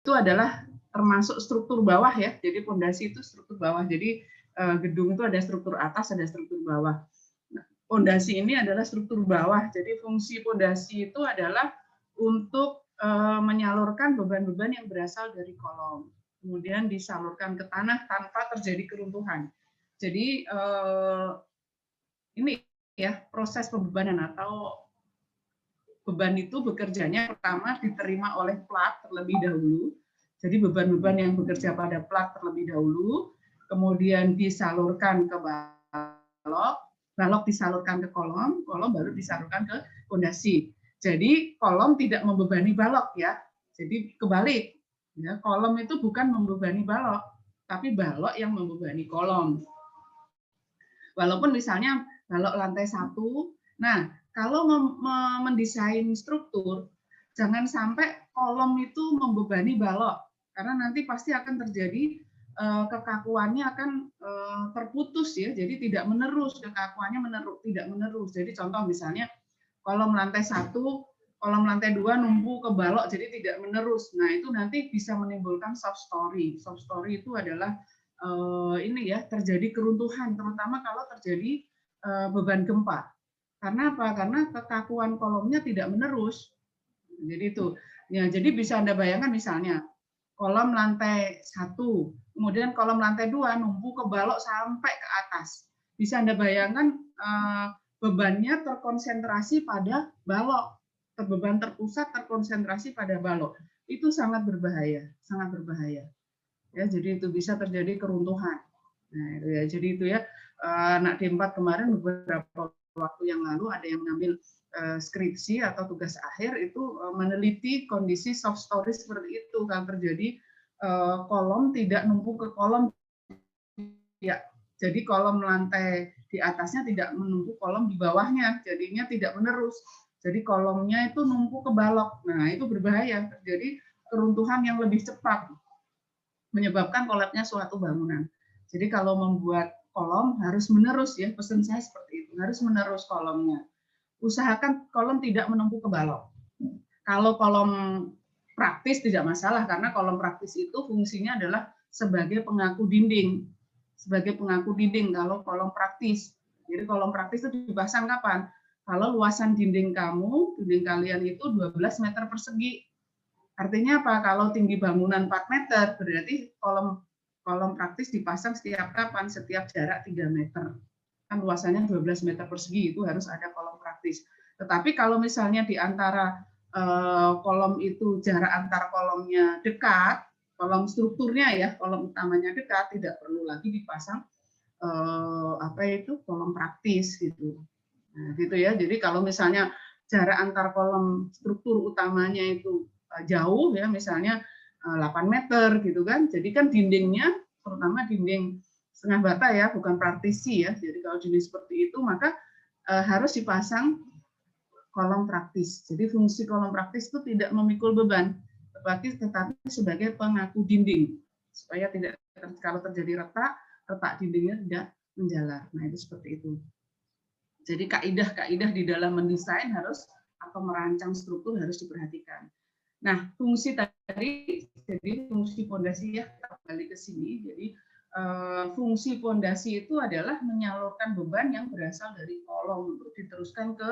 itu adalah termasuk struktur bawah ya. Jadi pondasi itu struktur bawah. Jadi gedung itu ada struktur atas, ada struktur bawah. Nah, pondasi ini adalah struktur bawah. Jadi fungsi pondasi itu adalah untuk menyalurkan beban-beban yang berasal dari kolom, kemudian disalurkan ke tanah tanpa terjadi keruntuhan. Jadi ini ya proses pembebanan atau beban itu bekerjanya pertama diterima oleh plat terlebih dahulu. Jadi beban-beban yang bekerja pada plat terlebih dahulu, kemudian disalurkan ke balok, balok disalurkan ke kolom, kolom baru disalurkan ke pondasi. Jadi kolom tidak membebani balok ya. Jadi kebalik, ya, kolom itu bukan membebani balok, tapi balok yang membebani kolom. Walaupun misalnya balok lantai 1, nah kalau mendesain struktur, jangan sampai kolom itu membebani balok, karena nanti pasti akan terjadi kekakuannya akan terputus ya, jadi tidak menerus, kekakuannya tidak menerus. Jadi contoh misalnya kolom lantai 1, kolom lantai 2 numpu ke balok, jadi tidak menerus. Nah itu nanti bisa menimbulkan soft story. Soft story itu adalah ini ya, terjadi keruntuhan, terutama kalau terjadi beban gempa. Karena apa? Karena kekakuan kolomnya tidak menerus. Jadi itu. Ya, jadi bisa Anda bayangkan misalnya kolom lantai 1, kemudian kolom lantai 2 numpu ke balok sampai ke atas. Bisa Anda bayangkan bebannya terkonsentrasi pada balok. Beban terpusat terkonsentrasi pada balok. Itu sangat berbahaya, sangat berbahaya. Ya, jadi itu bisa terjadi keruntuhan. Nah, itu ya. Jadi itu ya, anak D4 kemarin beberapa waktu yang lalu ada yang mengambil skripsi atau tugas akhir itu meneliti kondisi soft story seperti itu kalau terjadi kolom tidak numpuk ke kolom ya. Jadi kolom lantai di atasnya tidak menumpuk kolom di bawahnya, jadinya tidak menerus. Jadi kolomnya itu numpuk ke balok. Nah, itu berbahaya, terjadi keruntuhan yang lebih cepat menyebabkan kolapsnya suatu bangunan. Jadi kalau membuat kolom harus menerus ya, pesan saya seperti itu, harus menerus kolomnya. Usahakan kolom tidak menumpuk ke balok. Kalau kolom praktis tidak masalah, karena kolom praktis itu fungsinya adalah sebagai pengaku dinding. Sebagai pengaku dinding kalau kolom praktis. Jadi kolom praktis itu dipasang kapan? Kalau luasan dinding kalian itu 12 meter persegi. Artinya apa? Kalau tinggi bangunan 4 meter, berarti kolom praktis dipasang setiap kapan? Setiap jarak 3 meter. Kan luasannya 12 meter persegi, itu harus ada kolom praktis. Tetapi kalau misalnya di antara kolom itu jarak antar kolomnya dekat, kolom strukturnya ya, kolom utamanya dekat, tidak perlu lagi dipasang kolom praktis gitu. Nah, gitu ya. Jadi kalau misalnya jarak antar kolom struktur utamanya itu jauh ya, misalnya 8 meter gitu kan. Jadi kan dindingnya, terutama dinding setengah bata ya, bukan partisi ya. Jadi kalau dinding seperti itu maka harus dipasang kolom praktis. Jadi fungsi kolom praktis itu tidak memikul beban, tetapi sebagai pengaku dinding supaya tidak kalau terjadi retak dindingnya tidak menjalar. Nah itu seperti itu. Jadi kaidah-kaidah di dalam mendesain harus atau merancang struktur harus diperhatikan. Nah, fungsi tadi, jadi fungsi pondasi ya, kita kembali ke sini. Jadi fungsi pondasi itu adalah menyalurkan beban yang berasal dari kolom untuk diteruskan ke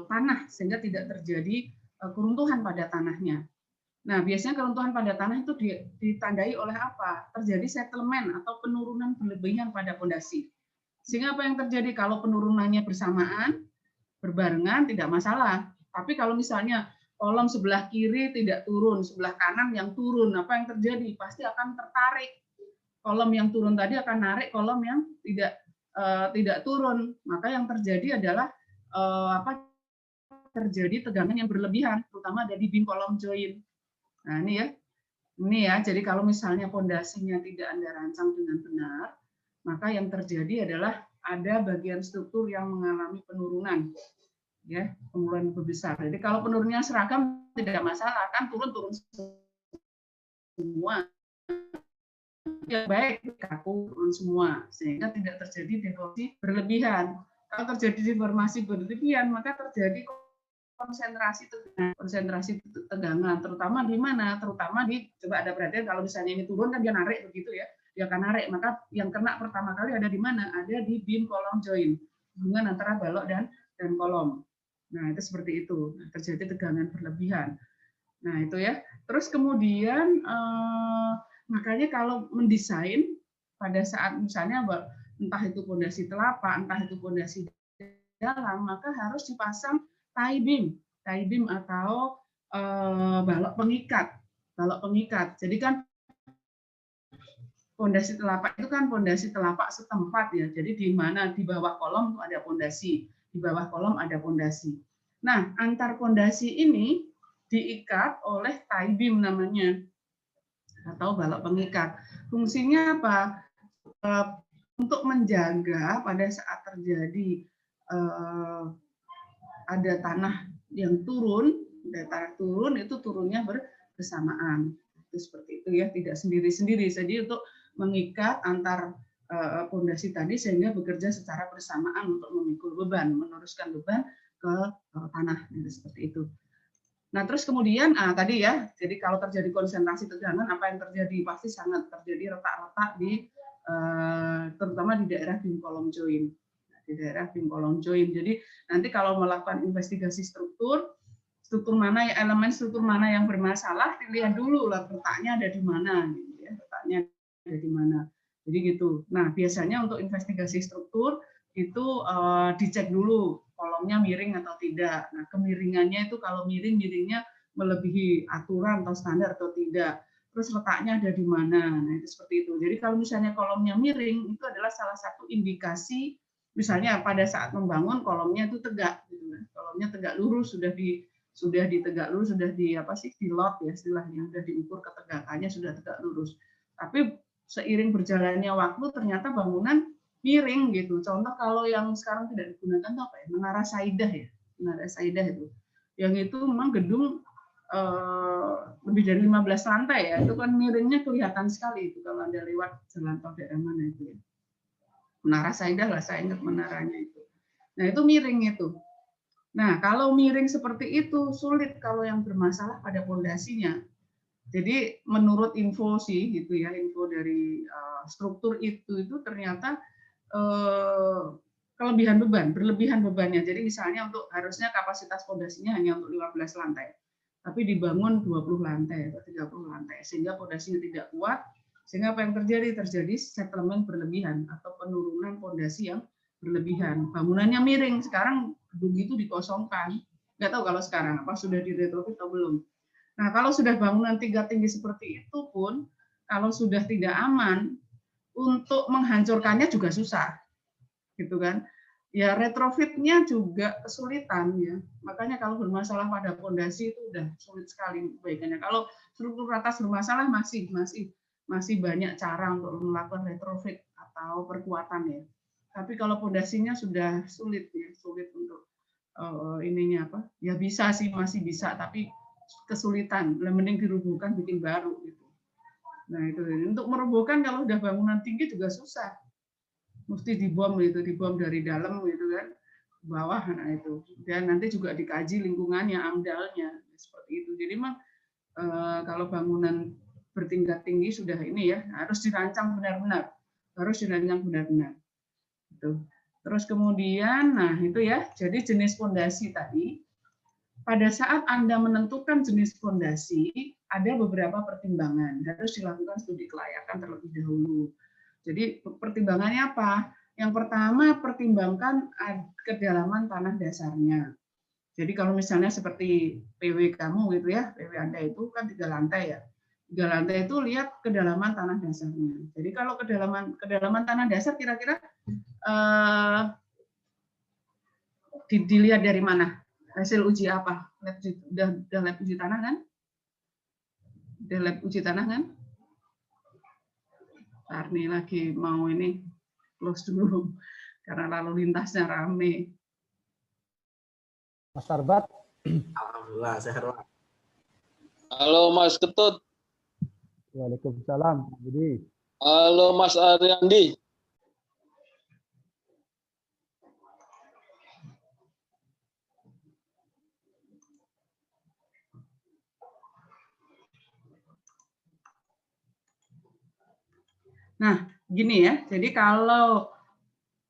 tanah sehingga tidak terjadi keruntuhan pada tanahnya. Nah, biasanya keruntuhan pada tanah itu ditandai oleh apa? Terjadi settlement atau penurunan berlebihan pada pondasi. Sehingga apa yang terjadi kalau penurunannya bersamaan, berbarengan tidak masalah. Tapi kalau misalnya kolom sebelah kiri tidak turun, sebelah kanan yang turun, apa yang terjadi? Pasti akan tertarik. Kolom yang turun tadi akan narik kolom yang tidak turun. Maka yang terjadi adalah terjadi tegangan yang berlebihan, terutama ada di beam kolom join. Nah, ini ya. Jadi kalau misalnya pondasinya tidak Anda rancang dengan benar, maka yang terjadi adalah ada bagian struktur yang mengalami penurunan, ya, penurunan lebih besar. Jadi kalau penurunannya seragam tidak masalah, kan turun semua. Ya baik, kaku turun semua, sehingga tidak terjadi deformasi berlebihan. Kalau terjadi deformasi berlebihan, maka terjadi konsentrasi tegangan, terutama di mana? Terutama di, coba ada perhatian kalau misalnya ini turun kan dia narik begitu ya, dia akan narik, maka yang kena pertama kali ada di mana? Ada di beam kolom join, hubungan antara balok dan kolom. Nah itu seperti itu, terjadi tegangan berlebihan. Nah itu ya. Terus kemudian makanya kalau mendesain pada saat misalnya entah itu pondasi telapak, entah itu pondasi dalam, maka harus dipasang tie beam atau balok pengikat. Jadi kan pondasi telapak itu kan pondasi telapak setempat ya. Jadi di mana di bawah kolom ada pondasi, di bawah kolom ada pondasi. Nah, antar pondasi ini diikat oleh tie beam namanya atau balok pengikat. Fungsinya apa? Untuk menjaga pada saat terjadi ada tanah yang turun, itu turunnya bersamaan. Itu seperti itu ya, tidak sendiri-sendiri. Jadi untuk mengikat antar pondasi tadi sehingga bekerja secara bersamaan untuk memikul beban, meneruskan beban ke tanah, gitu, seperti itu. Nah, terus kemudian tadi ya, jadi kalau terjadi konsentrasi tegangan, apa yang terjadi? Pasti sangat terjadi retak-retak di terutama di daerah beam kolom join. Jadi nanti kalau melakukan investigasi struktur mana elemen struktur mana yang bermasalah, dilihat dulu lah letaknya ada di mana, gitu ya, letaknya ada di mana. Jadi gitu. Nah, biasanya untuk investigasi struktur itu dicek dulu kolomnya miring atau tidak. Nah, kemiringannya itu kalau miringnya melebihi aturan atau standar atau tidak. Terus letaknya ada di mana. Nah, itu seperti itu. Jadi kalau misalnya kolomnya miring, itu adalah salah satu indikasi, misalnya pada saat membangun kolomnya itu tegak, gitu. Kolomnya tegak lurus, sudah ditegak lurus, sudah di apa sih, di lot ya istilahnya, sudah diukur ketegakannya, sudah tegak lurus. Tapi seiring berjalannya waktu ternyata bangunan miring gitu. Contoh kalau yang sekarang tidak digunakan itu apa ya? Menara Saidah ya. Menara Saidah itu. Yang itu memang gedung lebih dari 15 lantai ya. Itu kan miringnya kelihatan sekali itu kalau Anda lewat jalan tol daerah mana itu ya. Menara Saidah lah, saya ingat menaranya itu. Nah, itu miring itu. Nah, kalau miring seperti itu sulit kalau yang bermasalah pada pondasinya. Jadi menurut info sih gitu ya, info dari struktur itu ternyata berlebihan bebannya. Jadi misalnya untuk harusnya kapasitas pondasinya hanya untuk 15 lantai. Tapi dibangun 20 lantai atau 30 lantai sehingga pondasinya tidak kuat, sehingga apa yang terjadi? Terjadi settlement berlebihan atau penurunan pondasi yang berlebihan. Bangunannya miring, sekarang gedung itu dikosongkan. Nggak tahu kalau sekarang apa sudah diretrofit atau belum. Nah, kalau sudah bangunan tinggi seperti itu pun, kalau sudah tidak aman, untuk menghancurkannya juga susah, gitu kan? Ya retrofitnya juga kesulitan ya. Makanya kalau bermasalah pada pondasi itu udah sulit sekali perbaikannya. Kalau struktur atas bermasalah masih banyak cara untuk melakukan retrofit atau perkuatan ya. Tapi kalau pondasinya sudah sulit ya, sulit untuk ininya apa? Ya bisa sih, masih bisa, tapi kesulitan. Mending dirubuhkan bikin baru gitu. Nah itu untuk merobohkan kalau udah bangunan tinggi juga susah, mesti dibom dari dalam gitu kan, bawah. Nah itu dan nanti juga dikaji lingkungannya, amdalnya seperti itu. Jadi memang kalau bangunan bertingkat tinggi sudah ini ya harus dirancang benar-benar, Gitu. Terus kemudian, nah itu ya, jadi jenis pondasi tadi. Pada saat Anda menentukan jenis pondasi, ada beberapa pertimbangan. Harus dilakukan studi kelayakan terlebih dahulu. Jadi pertimbangannya apa? Yang pertama, pertimbangkan kedalaman tanah dasarnya. Jadi kalau misalnya seperti PW kamu gitu ya, PW Anda itu kan 3 lantai ya. 3 lantai itu lihat kedalaman tanah dasarnya. Jadi kalau kedalaman tanah dasar kira-kira dilihat dari mana? Hasil uji apa? Udah lab uji tanah kan? Udah lab uji tanah kan? Arni lagi mau ini close dulu karena lalu lintasnya rame. Mas Arbat. Alhamdulillah sehat. Halo Mas Ketut. Waalaikumsalam. Budi. Halo Mas Ariandi. Nah, gini ya. Jadi kalau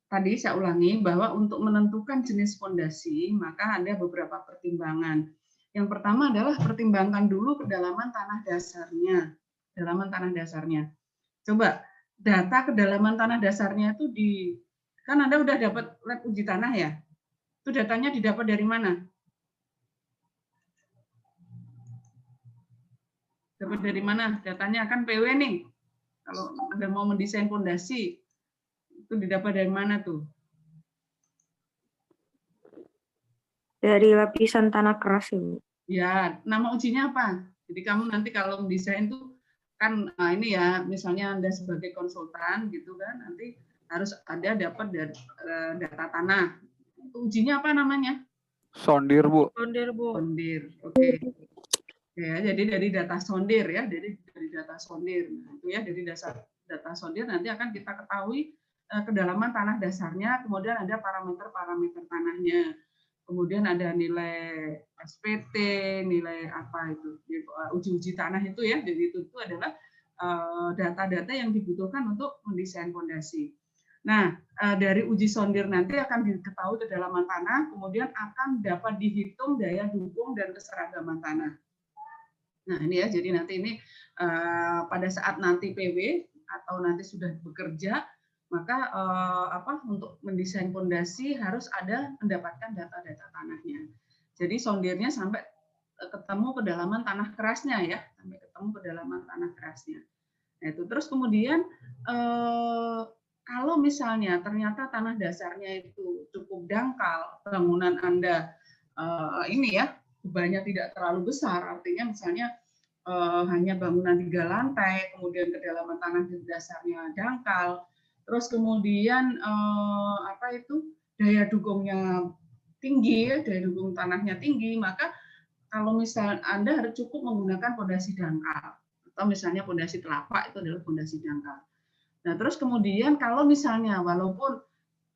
tadi saya ulangi bahwa untuk menentukan jenis fondasi maka ada beberapa pertimbangan. Yang pertama adalah pertimbangkan dulu kedalaman tanah dasarnya. Kedalaman tanah dasarnya. Coba data kedalaman tanah dasarnya itu kan Anda udah dapat lab uji tanah ya? Itu datanya didapat dari mana? Dapat dari mana? Datanya kan PW nih. Kalau Anda mau mendesain fondasi, itu didapat dari mana tuh? Dari lapisan tanah keras, Ibu. Ya, nama ujinya apa? Jadi kamu nanti kalau mendesain tuh kan ini ya, misalnya Anda sebagai konsultan gitu kan, nanti harus ada dapat dari data tanah. Itu ujinya apa namanya? Sondir, Bu. Sondir, Bu. Sondir. Oke. Ya, jadi dari data sondir ya, dari data sondir. Nah, itu ya dari dasar data sondir nanti akan kita ketahui kedalaman tanah dasarnya, kemudian ada parameter-parameter tanahnya. Kemudian ada nilai SPT, nilai apa itu, uji-uji tanah itu ya. Jadi itu adalah data-data yang dibutuhkan untuk mendesain fondasi. Nah, dari uji sondir nanti akan diketahui kedalaman tanah, kemudian akan dapat dihitung daya dukung dan keseragaman tanah. Nah, ini ya, jadi nanti ini pada saat nanti PW atau nanti sudah bekerja, maka untuk mendesain fondasi harus ada mendapatkan data-data tanahnya. Jadi sondirnya sampai ketemu kedalaman tanah kerasnya ya, sampai ketemu kedalaman tanah kerasnya. Nah, itu terus kemudian kalau misalnya ternyata tanah dasarnya itu cukup dangkal, bangunan Anda ini ya bebannya tidak terlalu besar, artinya misalnya hanya bangunan 3 lantai, kemudian kedalaman tanah di dasarnya dangkal, terus kemudian daya dukungnya tinggi, daya dukung tanahnya tinggi, maka kalau misalnya Anda harus cukup menggunakan fondasi dangkal, atau misalnya fondasi telapak itu adalah fondasi dangkal. Nah, terus kemudian kalau misalnya walaupun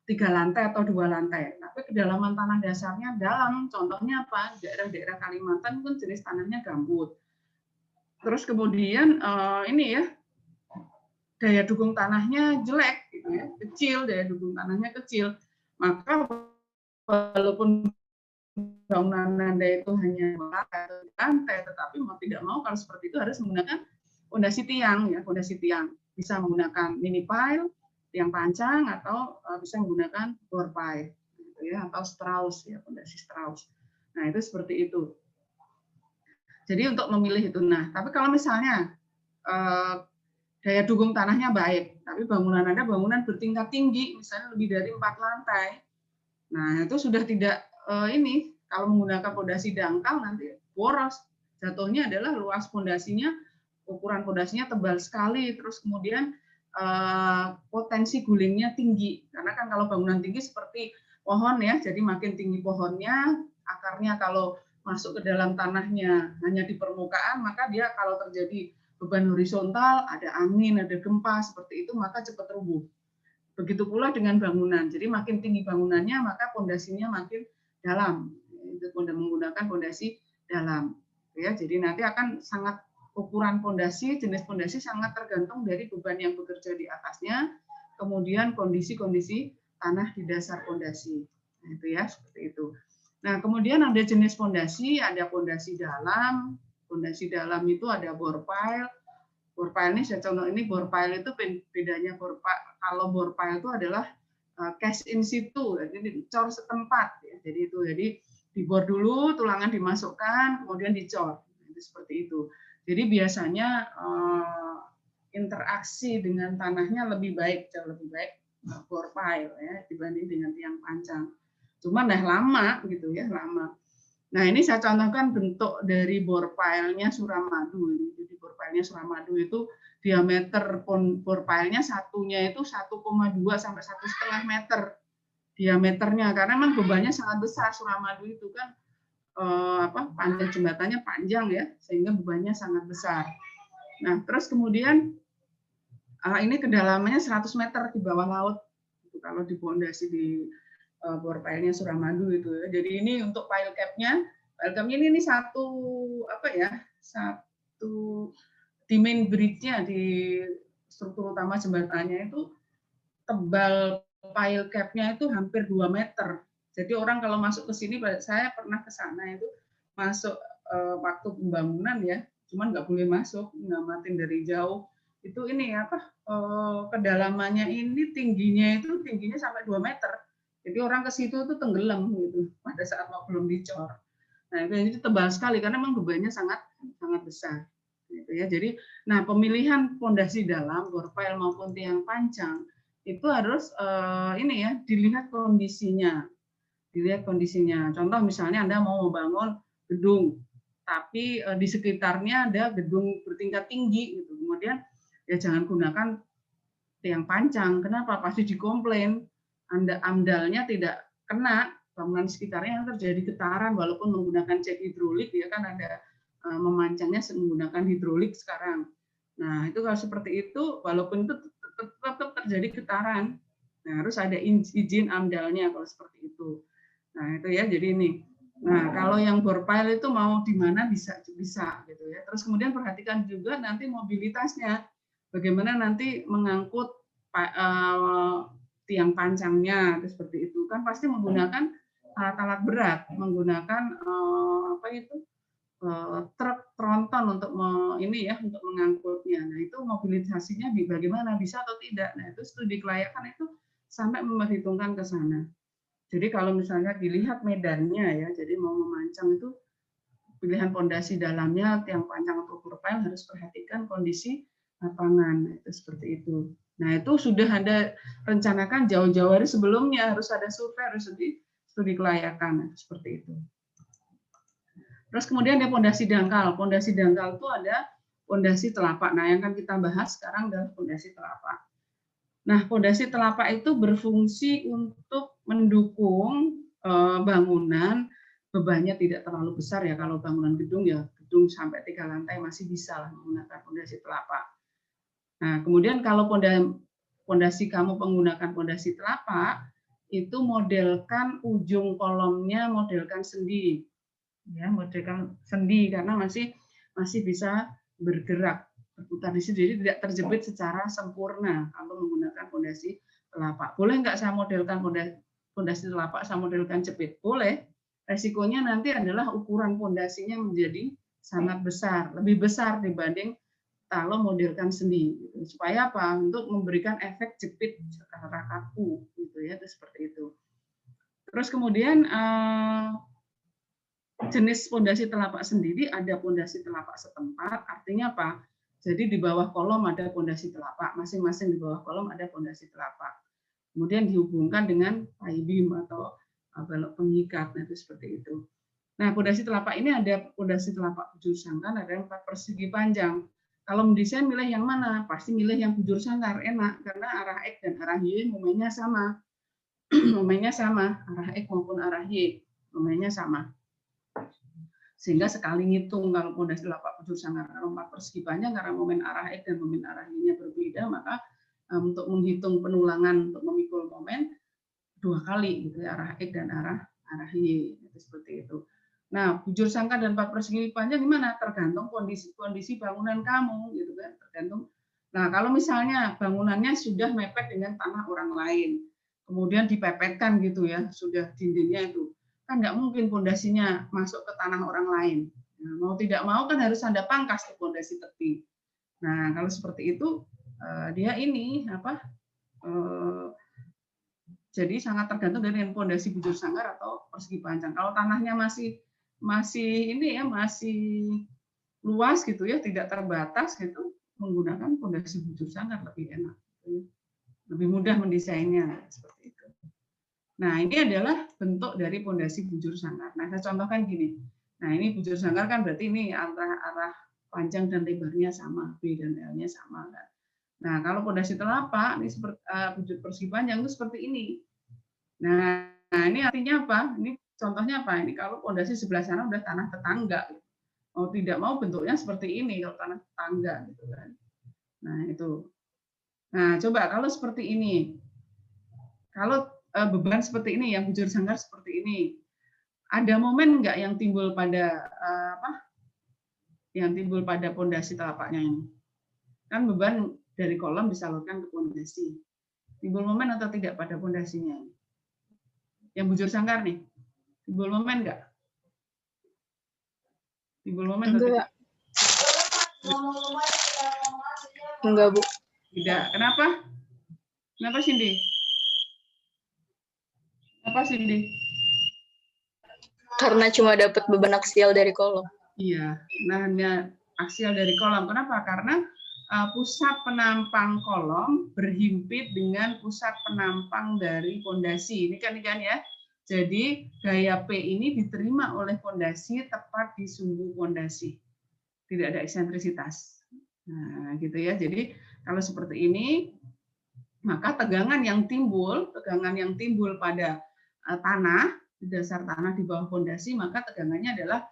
3 lantai atau 2 lantai, tapi kedalaman tanah dasarnya dalam, contohnya apa? Daerah-daerah Kalimantan pun jenis tanahnya gambut. Terus kemudian ini ya, daya dukung tanahnya jelek, gitu ya, kecil, daya dukung tanahnya kecil, maka walaupun bangunan Anda itu hanya lantai, tetapi mau tidak mau kalau seperti itu harus menggunakan fondasi tiang, ya, fondasi tiang. Bisa menggunakan mini pile, tiang pancang, atau bisa menggunakan bore pile, gitu ya, atau Strauss, ya, fondasi Strauss. Nah, itu seperti itu. Jadi untuk memilih itu. Nah, tapi kalau misalnya daya dukung tanahnya baik, tapi bangunan Anda bangunan bertingkat tinggi, misalnya lebih dari 4 lantai. Nah, itu sudah tidak ini, kalau menggunakan fondasi dangkal nanti boros. Jatuhnya adalah luas fondasinya, ukuran fondasinya tebal sekali, terus kemudian potensi gulingnya tinggi. Karena kan kalau bangunan tinggi seperti pohon ya, jadi makin tinggi pohonnya, akarnya kalau masuk ke dalam tanahnya hanya di permukaan, maka dia kalau terjadi beban horizontal, ada angin, ada gempa seperti itu, maka cepat rubuh. Begitu pula dengan bangunan. Jadi makin tinggi bangunannya, maka fondasinya makin dalam. Itu menggunakan fondasi dalam. Ya, jadi nanti akan sangat ukuran fondasi, jenis fondasi sangat tergantung dari beban yang bekerja di atasnya, kemudian kondisi-kondisi tanah di dasar fondasi. Nah, itu ya, seperti itu. Nah, kemudian ada jenis fondasi, ada fondasi dalam. Fondasi dalam itu ada bore pile. Bore pile ini saya contoh ini, bore pile itu bedanya kalau bore pile itu adalah cast in situ, jadi dicor setempat ya. Jadi dibor dulu, tulangan dimasukkan, kemudian dicor. Itu seperti itu. Jadi biasanya interaksi dengan tanahnya lebih baik, jauh lebih baik bore pile ya dibanding dengan tiang pancang. Cuma lama gitu ya, lama. Nah, ini saya contohkan bentuk dari bore pile-nya Suramadu. Jadi bore pile-nya Suramadu itu diameter bore pile-nya satunya itu 1,2 sampai 1,5 meter diameternya, karena memang bebannya sangat besar. Suramadu itu kan panjang jembatannya panjang ya, sehingga bebannya sangat besar. Nah, terus kemudian ini kedalamannya 100 meter di bawah laut. Itu kalau di pondasi di bore pile-nya Suramadu itu ya. Jadi ini untuk pile cap-nya ini satu di main bridge-nya di struktur utama jembatannya itu tebal pile cap-nya itu hampir 2 meter. Jadi orang kalau masuk ke sini, saya pernah ke sana itu masuk waktu pembangunan ya, cuman nggak boleh masuk, ngamatin dari jauh. Itu ini apa kedalamannya ini tingginya sampai 2 meter. Jadi orang ke situ itu tenggelam gitu pada saat belum dicor. Nah, itu tebal sekali karena memang bebannya sangat besar. Gitu ya. Jadi, nah pemilihan pondasi dalam, bor pile maupun tiang panjang itu harus ini ya dilihat kondisinya. Contoh misalnya Anda mau membangun gedung, tapi di sekitarnya ada gedung bertingkat tinggi gitu. Kemudian ya jangan gunakan tiang panjang. Kenapa? Pasti dikomplain. Amdalnya tidak kena, bangunan sekitarnya terjadi getaran walaupun menggunakan cek hidrolik ya kan ada memancangnya menggunakan hidrolik sekarang. Nah, itu kalau seperti itu walaupun itu tetap terjadi getaran. Nah, harus ada izin amdalnya kalau seperti itu. Nah, itu ya jadi ini. Nah, kalau yang bor pile itu mau di mana bisa gitu ya. Terus kemudian perhatikan juga nanti mobilitasnya. Bagaimana nanti mengangkut tiang panjangnya seperti itu kan pasti menggunakan alat-alat berat, menggunakan truk tronton untuk ini ya untuk mengangkutnya. Nah itu mobilisasinya bagaimana bisa atau tidak. Nah itu studi kelayakan itu sampai memperhitungkan ke sana. Jadi kalau misalnya dilihat medannya ya, jadi mau memancang itu pilihan pondasi dalamnya tiang panjang atau bor pile harus perhatikan kondisi lapangan itu seperti itu. Nah itu sudah ada rencanakan jauh-jauh hari sebelumnya harus ada survei, harus studi kelayakan seperti itu. Terus kemudian ada pondasi dangkal. Pondasi dangkal itu ada pondasi telapak. Nah yang akan kita bahas sekarang adalah pondasi telapak. Nah pondasi telapak itu berfungsi untuk mendukung bangunan bebannya tidak terlalu besar ya kalau bangunan gedung ya gedung sampai 3 lantai masih bisa lah menggunakan pondasi telapak. Nah, kemudian kalau pondasi kamu menggunakan pondasi telapak, itu modelkan ujung kolomnya modelkan sendi. Ya, modelkan sendi karena masih bisa bergerak, berputar di situ jadi tidak terjepit secara sempurna kalau menggunakan pondasi telapak. Boleh nggak saya modelkan pondasi telapak, saya modelkan jepit? Boleh. Resikonya nanti adalah ukuran pondasinya menjadi sangat besar, lebih besar dibanding kalau modelkan sendi gitu. Supaya apa? Untuk memberikan efek jepit secara kaku gitu ya, itu seperti itu. Terus kemudian jenis pondasi telapak sendiri ada pondasi telapak setempat, artinya apa? Jadi di bawah kolom ada pondasi telapak, masing-masing di bawah kolom ada pondasi telapak. Kemudian dihubungkan dengan tie beam atau balok pengikat, nah itu seperti itu. Nah, pondasi telapak ini ada pondasi telapak bujur sangkar, ada 4 persegi panjang. Kalau mendesain milih yang mana? Pasti milih yang bujur sangkar, enak karena arah X dan arah Y momennya sama. Momennya sama, arah X maupun arah Y momennya sama. Sehingga sekali ngitung kalau pondasi telapak bujur sangkar 4 persegi panjang karena momen arah X dan momen arah Y-nya berbeda, maka untuk menghitung penulangan untuk memikul momen 2 kali gitu ya, arah X dan arah Y itu seperti itu. Nah, bujur sangkar dan 4 persegi panjang gimana? Tergantung kondisi bangunan kamu, gitu kan? Tergantung. Nah, kalau misalnya bangunannya sudah mepet dengan tanah orang lain, kemudian dipepetkan gitu ya, sudah dindingnya itu, kan nggak mungkin pondasinya masuk ke tanah orang lain. Nah, mau tidak mau kan harus ada pangkas di pondasi tepi. Nah, kalau seperti itu, dia ini apa? Jadi sangat tergantung dengan pondasi bujur sangkar atau persegi panjang. Kalau tanahnya masih ini ya masih luas gitu ya, tidak terbatas gitu, menggunakan pondasi bujur sangkar lebih enak, lebih mudah mendesainnya seperti itu. Nah ini adalah bentuk dari pondasi bujur sangkar. Nah saya contohkan gini. Nah ini bujur sangkar kan berarti ini arah panjang dan lebarnya sama, B dan L-nya sama kan. Nah kalau pondasi telapak ini seperti bujur persegi panjang itu seperti ini. Nah ini artinya apa? Ini contohnya apa? Ini kalau pondasi sebelah sana udah tanah tetangga, mau tidak mau bentuknya seperti ini kalau tanah tetangga, gitu kan. Nah itu. Nah coba kalau seperti ini, kalau beban seperti ini, yang bujur sangkar seperti ini, ada momen nggak yang timbul pada Yang timbul pada pondasi telapaknya ini? Kan beban dari kolom disalurkan ke pondasi. Timbul momen atau tidak pada pondasinya? Yang bujur sangkar nih, timbul momen nggak? Timbul momen atau tidak? Enggak, Bu. Tidak. Kenapa? Kenapa, Cindy? Apa, Cindy? Karena cuma dapat beban aksial dari kolom. Iya, nah hanya aksial dari kolom. Kenapa? Karena pusat penampang kolom berhimpit dengan pusat penampang dari pondasi. Ini kan ya. Jadi gaya P ini diterima oleh pondasi tepat di sumbu pondasi. Tidak ada eksentrisitas. Nah, gitu ya. Jadi kalau seperti ini, maka tegangan yang timbul pada tanah, di dasar tanah di bawah pondasi, maka tegangannya adalah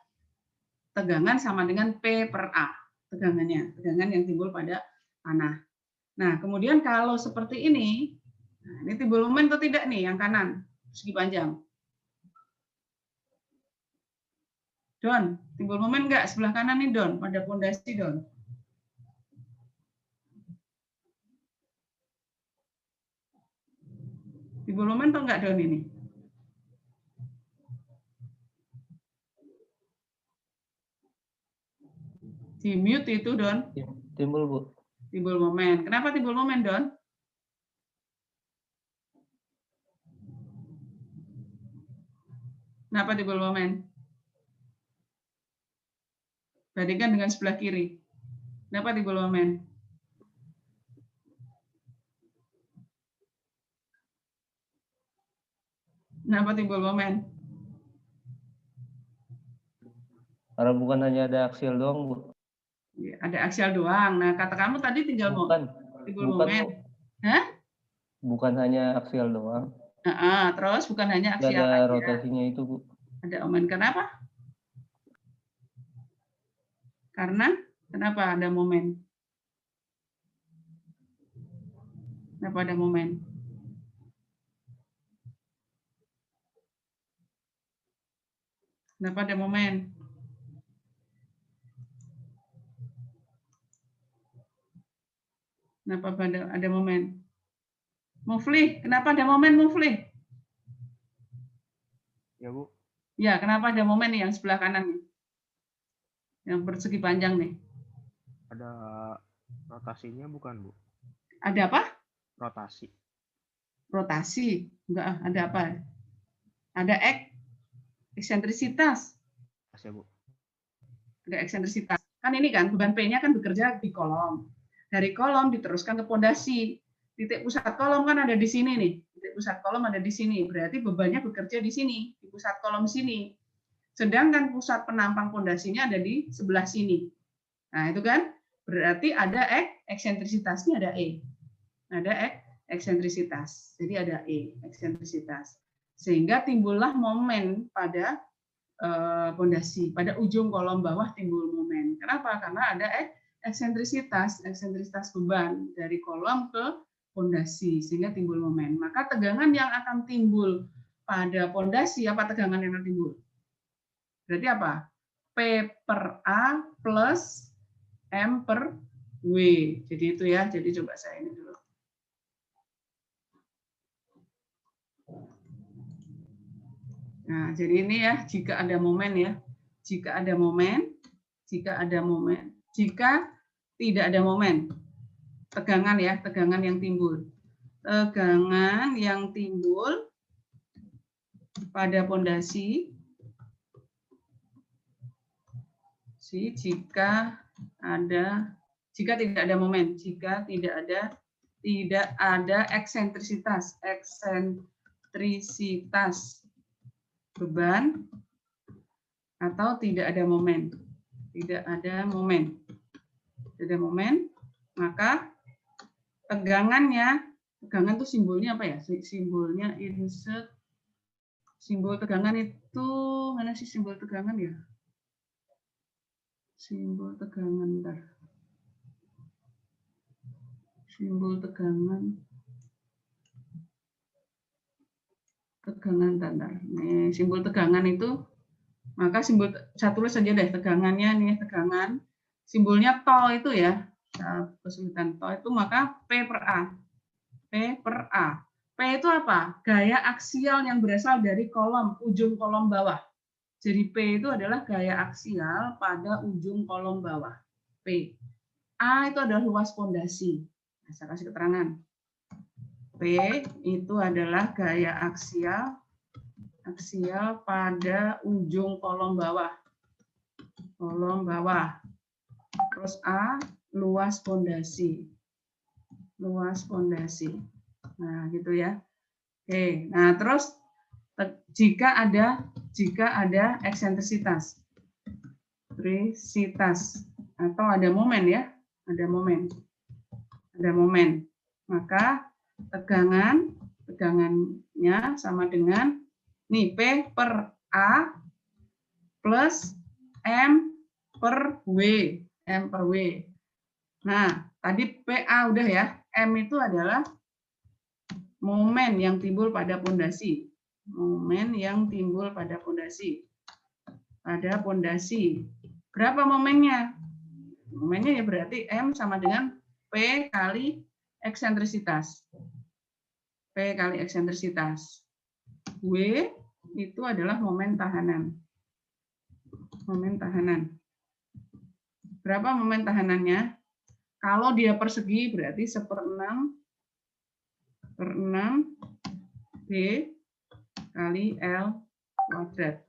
tegangan sama dengan P per A. Tegangan yang timbul pada tanah. Nah, kemudian kalau seperti ini, nah ini timbul momen atau tidak nih yang kanan, segi panjang? Don, timbul momen nggak sebelah kanan nih Don, pada pondasi Don? Timbul momen atau enggak Don ini? Di mute itu Don. Timbul, Bu. Timbul momen. Kenapa timbul momen Don? Kenapa timbul momen? Bandingkan dengan sebelah kiri. Kenapa timbul momen? Kenapa timbul momen? Karena bukan hanya ada aksial doang, Bu. Ada aksial doang. Nah, kata kamu tadi tinggal timbul momen. Bu. Hah? Bukan hanya aksial doang. Terus bukan hanya aksial ada aja. rotasinya itu, Bu. Ada momen. Kenapa? Kenapa ada momen? Kenapa ada momen? Kenapa ada momen? Kenapa ada momen? Mufli, kenapa ada momen Mufli? Ya, Bu. Ya, kenapa ada momen nih yang sebelah kanan nih? Yang persegi panjang nih. Ada rotasinya bukan, Bu? Ada apa? Rotasi. Rotasi. Enggak, ada apa? Ada eksentrisitas. Ya, Bu. Ada eksentrisitas. Kan ini kan beban P-nya kan bekerja di kolom. Dari kolom diteruskan ke pondasi. Titik pusat kolom kan ada di sini nih. Titik pusat kolom ada di sini. Berarti bebannya bekerja di sini, di pusat kolom sini. Sedangkan pusat penampang pondasinya ada di sebelah sini. Nah, itu kan berarti ada eksentrisitasnya ada E. Ada eksentrisitas. Jadi ada E, eksentrisitas. Sehingga timbullah momen pada pondasi. Pada ujung kolom bawah timbul momen. Kenapa? Karena ada eksentrisitas beban dari kolom ke pondasi sehingga timbul momen. Maka tegangan yang akan timbul pada pondasi apa tegangan yang akan timbul? Berarti apa? P per A plus M per W. Jadi itu ya. Jadi coba saya ini dulu. Nah, jadi ini ya, jika ada momen ya. Jika ada momen, jika tidak ada momen. Tegangan ya, tegangan yang timbul. Tegangan yang timbul pada pondasi jika tidak ada momen, jika tidak ada eksentrisitas beban atau tidak ada momen, maka tegangan itu simbolnya apa ya? Simbolnya insert. Simbol tegangan itu mana sih simbol tegangan ya? Simbol tegangan bentar. Simbol tegangan bentar. Nih, simbol tegangan itu maka simbol saya tulis saja deh tegangannya nih, tegangan. Simbolnya tol itu ya. kesulitan to itu, maka P per A. P per A. P itu apa? Gaya aksial yang berasal dari kolom, ujung kolom bawah. Jadi P itu adalah gaya aksial pada ujung kolom bawah. P. A itu adalah luas pondasi. Nah, saya kasih keterangan. P itu adalah gaya aksial pada ujung kolom bawah. Kolom bawah. Terus A, luas pondasi. Luas pondasi. Nah, gitu ya. Oke, nah terus jika ada eksentrisitas. Atau ada momen ya, ada momen, maka tegangannya sama dengan nih P per A plus M per W. Nah, tadi PA udah ya, M itu adalah momen yang timbul pada pondasi. Pada pondasi. Berapa momennya? Momennya ya berarti M sama dengan P kali eksentrisitas. W itu adalah momen tahanan. Berapa momen tahanannya? Kalau dia persegi berarti 1/6 D kali L kuadrat.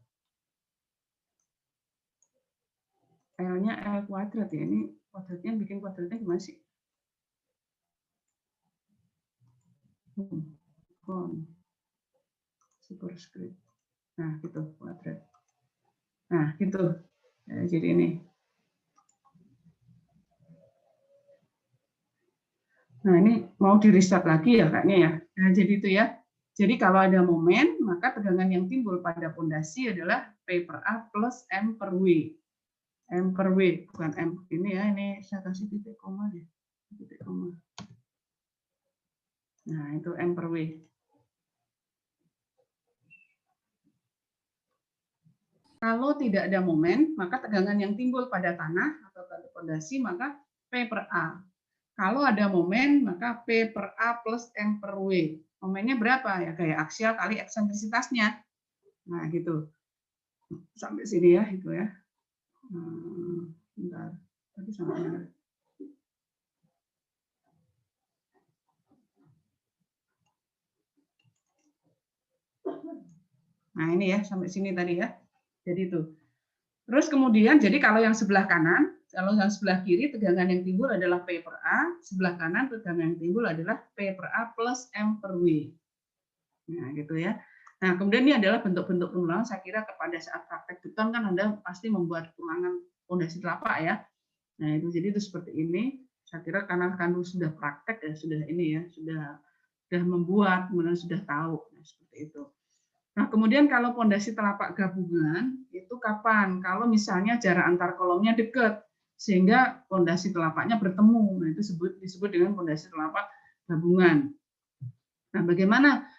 L-nya L kuadrat ya. Ini kuadratnya, bikin kuadratnya gimana sih? Superscript. Nah, gitu kuadrat. Nah, gitu. Ya, jadi ini. Nah, ini mau di-restart lagi ya kayaknya ya. Nah, jadi itu ya. Jadi kalau ada momen, maka tegangan yang timbul pada pondasi adalah P per A plus M per W. M per W, bukan M ini ya, ini saya kasih titik koma deh. Titik koma. Nah, itu M per W. Kalau tidak ada momen, maka tegangan yang timbul pada tanah atau pada pondasi maka P per A. Kalau ada momen, maka P per A plus M per W. Momennya berapa? Ya gaya aksial kali eksentrisitasnya. Nah, gitu. Sampai sini ya, itu ya. Bentar. Tadi sampai mana? Nah, ini ya, sampai sini tadi ya. Jadi itu. Terus kemudian, jadi kalau yang sebelah kanan, kalau yang sebelah kiri tegangan yang timbul adalah P per A, sebelah kanan tegangan yang timbul adalah P per A plus M per W. Nah, gitu ya. Nah, kemudian ini adalah bentuk-bentuk pengulangan. Saya kira kepada saat praktek beton kan Anda pasti membuat ulangan pondasi telapak ya. Nah, itu jadi itu seperti ini. Saya kira karena kan sudah praktek ya, sudah ini ya, sudah membuat, kemudian sudah tahu. Nah, seperti itu. Nah, kemudian kalau pondasi telapak gabungan itu kapan? Kalau misalnya jarak antar kolomnya dekat sehingga pondasi telapaknya bertemu. Nah, itu disebut dengan pondasi telapak gabungan. Nah, bagaimana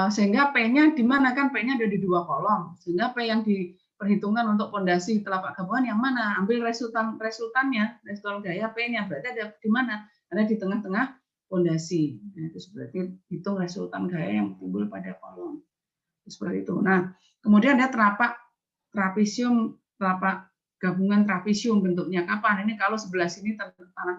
sehingga P-nya di mana? Kan P-nya ada di 2 kolom. Sehingga P yang diperhitungkan untuk pondasi telapak gabungan yang mana? Ambil resultan gaya P-nya. Berarti ada di mana? Ada di tengah-tengah pondasi. Nah, itu berarti hitung resultan gaya yang timbul pada kolom. Seperti itu. Nah, kemudian ada telapak gabungan trapesium bentuknya kapan? Ini kalau sebelah sini tanahnya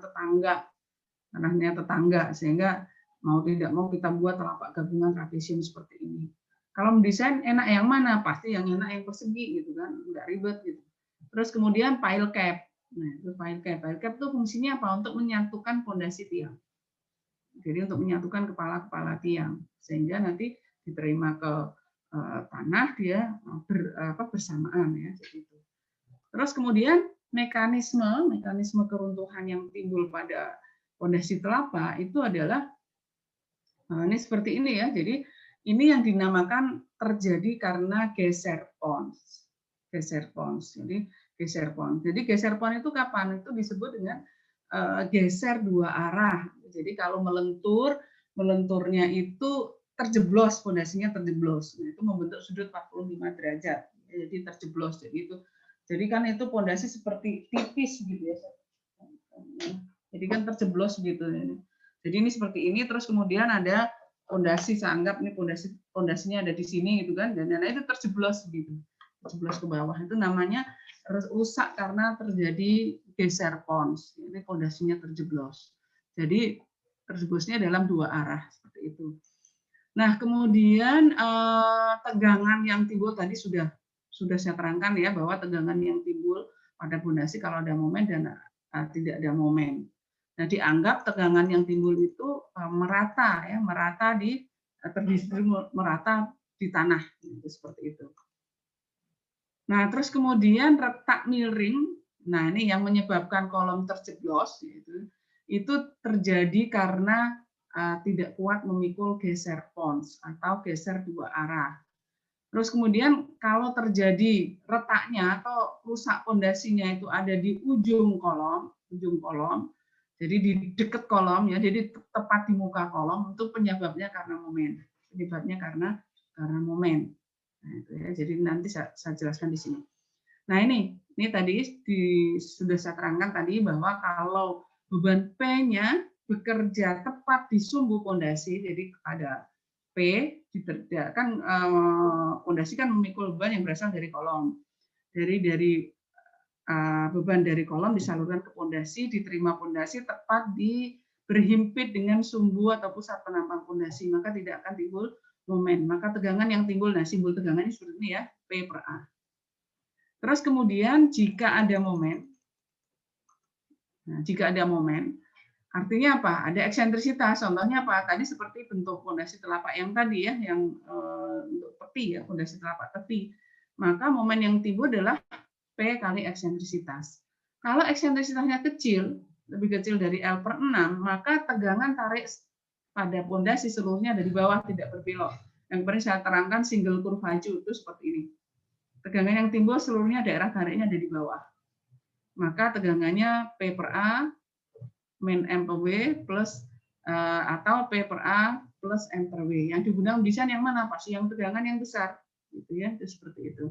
tetangga, sehingga mau tidak mau kita buat telapak gabungan trapesium seperti ini. Kalau mendesain enak yang mana? Pasti yang enak yang persegi gitu kan, nggak ribet gitu. Terus kemudian pile cap. Nah, itu pile cap. Pile cap itu fungsinya apa? Untuk menyatukan pondasi tiang. Jadi untuk menyatukan kepala-kepala tiang sehingga nanti diterima ke tanah dia bersamaan ya gitu. Terus kemudian mekanisme keruntuhan yang timbul pada pondasi telapak itu adalah ini seperti ini ya. Jadi ini yang dinamakan terjadi karena geser pons. Jadi geser pons. Jadi geser pons itu kapan? Itu disebut dengan geser 2 arah. Jadi kalau melenturnya itu terjeblos, pondasinya terjeblos. Nah, itu membentuk sudut 45 derajat. Jadi terjeblos. Jadi kan itu pondasi seperti tipis gitu ya. Jadi kan terjeblos gitu. Jadi ini seperti ini, terus kemudian ada pondasi, saya anggap ini pondasinya ada di sini gitu kan, dan itu terjeblos gitu, terjeblos ke bawah. Itu namanya rusak karena terjadi geser pons. Ini pondasinya terjeblos. Jadi terjeblosnya dalam dua arah seperti itu. Nah, kemudian tegangan yang timbul tadi sudah saya terangkan ya, bahwa tegangan yang timbul pada pondasi kalau ada momen dan tidak ada momen. Nah, dianggap tegangan yang timbul itu merata ya, terdistribusi merata di tanah gitu, seperti itu. Nah, terus kemudian retak miring. Nah, ini yang menyebabkan kolom terjeblos gitu. Itu terjadi karena tidak kuat memikul geser pons atau geser dua arah. Terus kemudian kalau terjadi retaknya atau rusak pondasinya itu ada di ujung kolom, jadi di dekat kolom ya, jadi tepat di muka kolom, itu penyebabnya karena momen. Nah, itu ya. Jadi nanti saya jelaskan di sini. Nah, ini tadi sudah saya terangkan tadi bahwa kalau beban P-nya bekerja tepat di sumbu pondasi, jadi ada P, kan pondasi kan memikul beban yang berasal dari kolom. Dari beban dari kolom disalurkan ke pondasi, diterima pondasi tepat berhimpit dengan sumbu atau pusat penampang pondasi, maka tidak akan timbul momen. Maka tegangan yang timbul, nah simbol tegangannya seperti ini ya, P per A. Terus kemudian jika ada momen, artinya apa? Ada eksentrisitas. Contohnya apa? Tadi seperti bentuk pondasi telapak yang tadi ya, yang untuk peti ya, pondasi telapak peti. Maka momen yang timbul adalah P kali eksentrisitas. Kalau eksentrisitasnya kecil, lebih kecil dari L per 6, maka tegangan tarik pada pondasi seluruhnya dari bawah, tidak berbelok. Yang pernah saya terangkan single Kurzweil itu seperti ini. Tegangan yang timbul seluruhnya daerah tariknya ada di bawah. Maka tegangannya P per A min M per W plus atau P per A plus M per W. Yang digunakan desain yang mana? Pasti yang tegangan yang besar, gitu ya, itu seperti itu.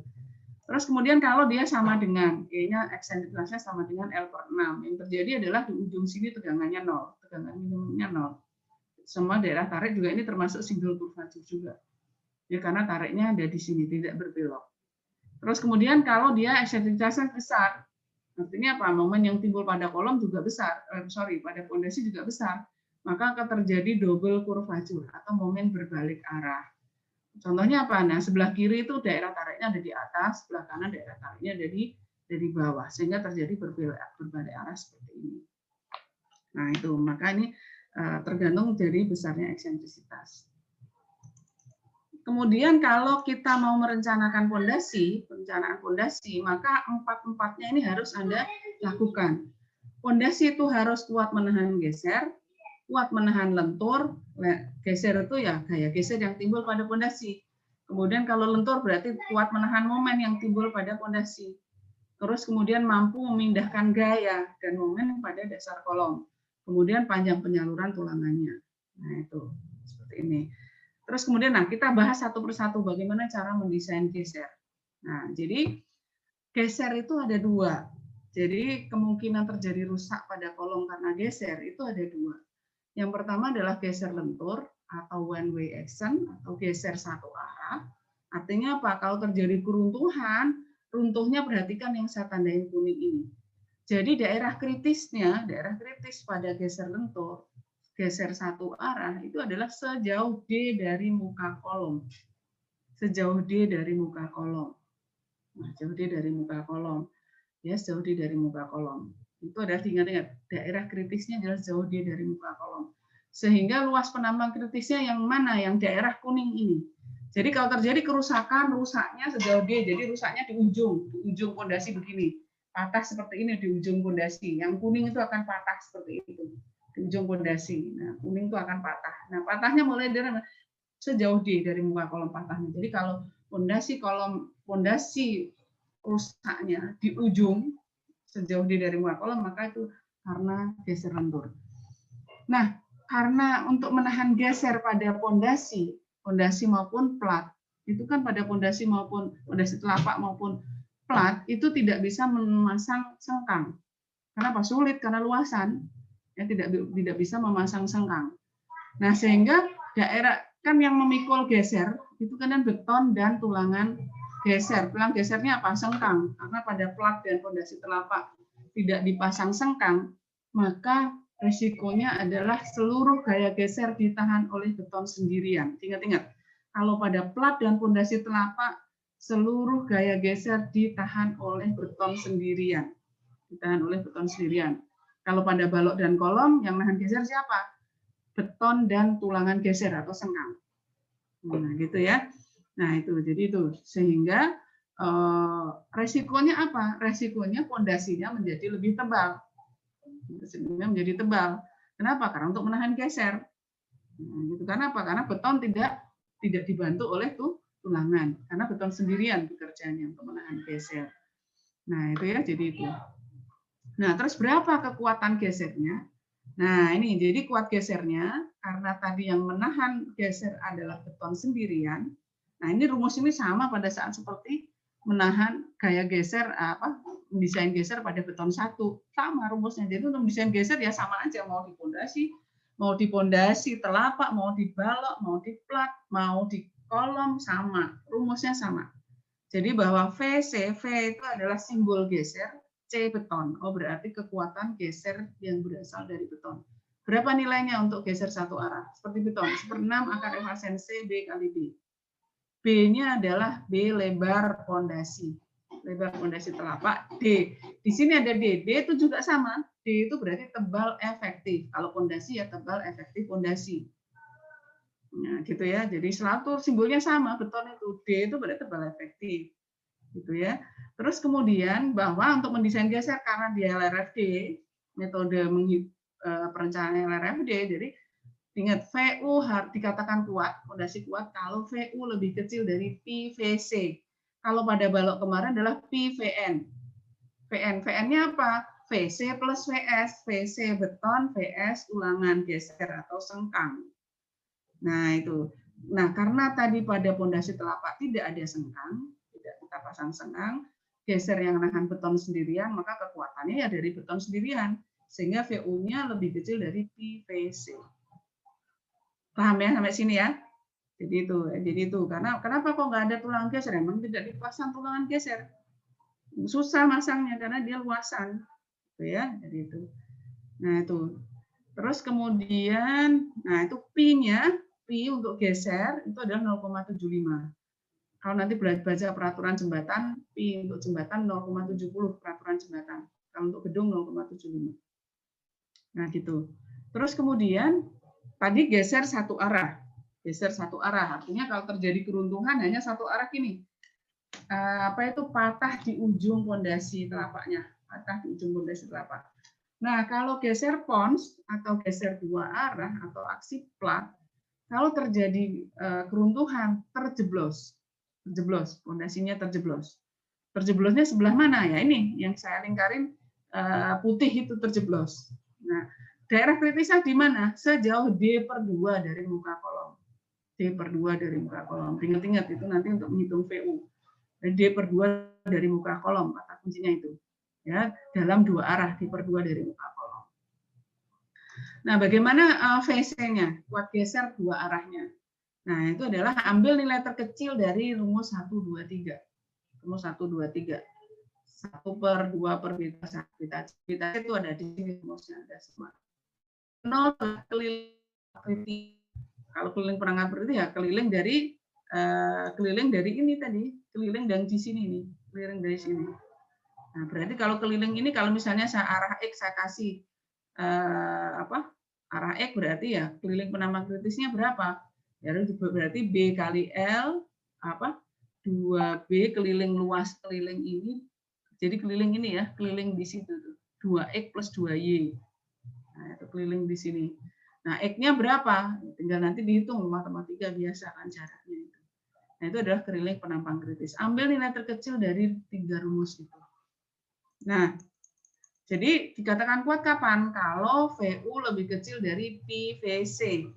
Terus kemudian kalau dia sama dengan E-nya eksentrisitasnya sama dengan L per 6, yang terjadi adalah di ujung sini tegangannya 0, tegangan minimumnya 0. Semua daerah tarik juga ini termasuk single Kurzweil juga. Ya karena tariknya ada di sini, tidak berbelok. Terus kemudian kalau dia eksentrisitasnya besar, artinya apa? Momen yang timbul pada kolom juga besar, pada pondasi juga besar, maka akan terjadi double Kurzweil atau momen berbalik arah. Contohnya apa? Nah, sebelah kiri itu daerah tariknya ada di atas, sebelah kanan daerah tariknya ada di bawah, sehingga terjadi berbalik arah seperti ini. Nah, itu maka ini tergantung dari besarnya eksentrisitas. Kemudian kalau kita mau merencanakan perencanaan pondasi, maka empat-empatnya ini harus Anda lakukan. Pondasi itu harus kuat menahan geser, kuat menahan lentur. Geser itu ya gaya geser yang timbul pada pondasi. Kemudian kalau lentur berarti kuat menahan momen yang timbul pada pondasi. Terus kemudian mampu memindahkan gaya dan momen pada dasar kolom. Kemudian panjang penyaluran tulangannya. Nah, itu seperti ini. Terus kemudian kita bahas satu persatu bagaimana cara mendesain geser. Nah, jadi geser itu ada dua. Jadi kemungkinan terjadi rusak pada kolom karena geser itu ada dua. Yang pertama adalah geser lentur atau one way action atau geser satu arah. Artinya apa? Kalau terjadi keruntuhan, runtuhnya perhatikan yang saya tandain kuning ini. Jadi daerah kritis pada geser lentur, geser satu arah itu adalah sejauh D dari muka kolom. Sejauh D dari muka kolom. Nah, jauh D dari muka kolom. Ya, sejauh D dari muka kolom. Itu adalah ingat-ingat, daerah kritisnya adalah jauh D dari muka kolom. Sehingga luas penambang kritisnya yang mana? Yang daerah kuning ini. Jadi kalau terjadi kerusakan, rusaknya sejauh D, jadi rusaknya di ujung pondasi begini. Patah seperti ini di ujung pondasi. Yang kuning itu akan patah seperti itu. Di ujung pondasi. Nah, kuning itu akan patah. Nah, patahnya mulai dari sejauh D dari muka kolom patahnya. Jadi kalau pondasi rusaknya di ujung sejauh D dari muka kolom, maka itu karena geser lentur. Nah, karena untuk menahan geser pada pondasi maupun plat, itu kan pada pondasi maupun pondasi telapak maupun plat itu tidak bisa memasang sengkang. Karena apa? Sulit karena luasan. ya, tidak bisa memasang sengkang. Nah, sehingga daerah kan yang memikul geser itu kan beton dan tulangan geser. Tulang gesernya apa? Sengkang. Karena pada plat dan fondasi telapak tidak dipasang sengkang, maka risikonya adalah seluruh gaya geser ditahan oleh beton sendirian. Ingat-ingat, kalau pada plat dan fondasi telapak seluruh gaya geser ditahan oleh beton sendirian. Ditahan oleh beton sendirian. Kalau pada balok dan kolom yang nahan geser siapa? Beton dan tulangan geser atau sengkang. Nah, gitu ya. Nah, itu jadi itu sehingga resikonya apa? Resikonya fondasinya menjadi lebih tebal. Sehingga menjadi tebal. Kenapa? Karena untuk menahan geser. Nah, gitu. Karena apa? Karena beton tidak dibantu oleh tulangan. Karena beton sendirian bekerjanya untuk menahan geser. Nah, itu ya, jadi itu. Nah, terus berapa kekuatan gesernya? Nah, ini jadi kuat gesernya karena tadi yang menahan geser adalah beton sendirian. Nah, ini rumus ini sama pada saat seperti menahan gaya geser mendesain geser pada beton satu. Sama rumusnya. Jadi untuk mendesain geser ya sama aja, mau di pondasi telapak, mau di balok, mau di plat, mau di kolom, sama. Rumusnya sama. Jadi bahwa VC, V itu adalah simbol geser, C beton. Oh, berarti kekuatan geser yang berasal dari beton. Berapa nilainya untuk geser satu arah? Seperti beton, 1/6 akar evasen C B kali B. B-nya adalah B lebar fondasi. Lebar fondasi telapak. D. Di sini ada D. D itu juga sama. D itu berarti tebal efektif. Kalau fondasi ya tebal efektif fondasi. Nah, gitu ya. Jadi selalu simbolnya sama, beton itu. D itu berarti tebal efektif. Gitu ya. Terus kemudian bahwa untuk mendesain geser karena dia LRFD, metode perencanaan LRFD, jadi ingat VU dikatakan kuat, fondasi kuat kalau VU lebih kecil dari PVC. Kalau pada balok kemarin adalah PVN. VN-nya apa? VC plus VS, VC beton, VS ulangan geser atau sengkang. Nah, itu. Nah, karena tadi pada fondasi telapak tidak ada sengkang, tidak kita pasang sengkang, geser yang nahan beton sendirian, maka kekuatannya ya dari beton sendirian, sehingga VU-nya lebih kecil dari PVC. Paham ya sampai sini ya? Jadi itu. Karena kenapa kok nggak ada tulang geser? Memang tidak dipasang tulangan geser. Susah masangnya karena dia luasan, gitu ya. Jadi itu. Nah itu. Terus kemudian, nah itu P-nya, P untuk geser itu adalah 0,75. Kalau nanti baca peraturan jembatan, P untuk jembatan 0,70 peraturan jembatan. Kalau untuk gedung 0,75. Nah gitu. Terus kemudian tadi geser satu arah. Geser satu arah. Artinya kalau terjadi keruntuhan hanya satu arah gini. Patah di ujung pondasi telapaknya. Patah di ujung pondasi telapak. Nah, kalau geser pons atau geser dua arah atau aksi plat, kalau terjadi keruntuhan terjeblos, pondasinya terjeblos. Terjeblosnya sebelah mana ya? Ini yang saya lingkarin putih itu terjeblos. Nah, daerah kritisnya di mana? Sejauh D/2 dari muka kolom. D/2 dari muka kolom. Ingat-ingat itu nanti untuk menghitung VU. D/2 dari muka kolom, kata kuncinya itu. Ya, dalam dua arah, D/2 dari muka kolom. Nah, bagaimana VC-nya? Kuat geser dua arahnya. Nah, itu adalah ambil nilai terkecil dari rumus 1, 2, 3. Rumus 1, 2, 3. 1/2/beta itu ada di sini rumusnya, ada semua. 0 keliling kritis. Kalau keliling perangkat berarti ya keliling dari ini tadi, keliling dan di sini nih, keliling dari sini. Nah, berarti kalau keliling ini kalau misalnya saya arah X saya kasih arah X berarti ya keliling penambang kritisnya berapa? Ya berarti B kali L 2B keliling luas keliling ini. Jadi keliling ini ya, keliling di situ tuh. 2X plus 2Y. Nah, itu keliling di sini. Nah, X-nya berapa? Tinggal nanti dihitung matematika biasa kan caranya itu. Nah, itu adalah keliling penambang kritis. Ambil nilai terkecil dari 3 rumus itu. Nah, jadi dikatakan kuat kapan? Kalau VU lebih kecil dari PVC.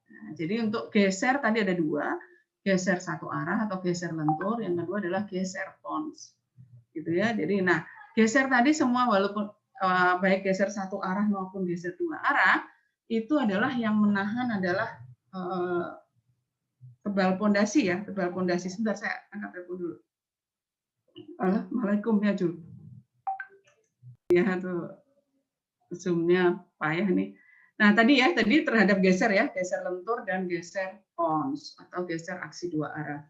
Nah, jadi untuk geser tadi ada 2, geser satu arah atau geser lentur, yang kedua adalah geser pons. Gitu ya. Jadi nah, geser tadi semua walaupun baik geser satu arah maupun geser dua arah, itu adalah yang menahan adalah tebal pondasi ya, tebal pondasi. Sebentar saya angkat telepon dulu. Assalamualaikum ya Jul. Ya tuh zoom-nya payah nih. Nah tadi terhadap geser ya, geser lentur dan geser pons atau geser aksi dua arah.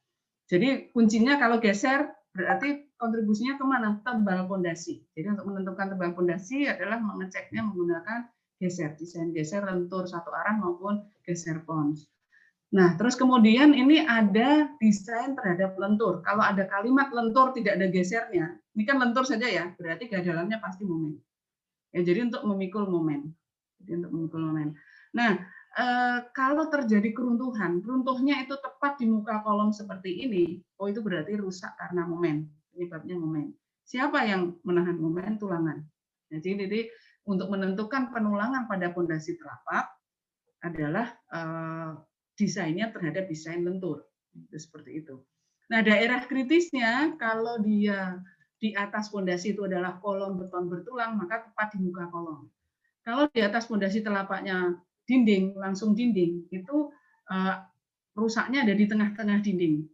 Jadi kuncinya kalau geser berarti kontribusinya kemana? Tebal pondasi. Jadi untuk menentukan tebal pondasi adalah mengeceknya menggunakan geser, desain geser lentur satu arah maupun geser pons. Nah, terus kemudian ini ada desain terhadap lentur. Kalau ada kalimat lentur tidak ada gesernya, ini kan lentur saja ya, berarti gadalannya pasti momen. Ya, jadi untuk memikul momen. Nah, kalau terjadi keruntuhan, runtuhnya itu tepat di muka kolom seperti ini, oh itu berarti rusak karena momen, penyebabnya momen. Siapa yang menahan momen? Tulangan. Jadi untuk menentukan penulangan pada pondasi telapak adalah desainnya terhadap desain lentur, itu seperti itu. Nah, daerah kritisnya kalau dia di atas pondasi itu adalah kolom beton bertulang, maka tepat di muka kolom. Kalau di atas pondasi telapaknya dinding, langsung dinding, itu rusaknya ada di tengah-tengah dinding.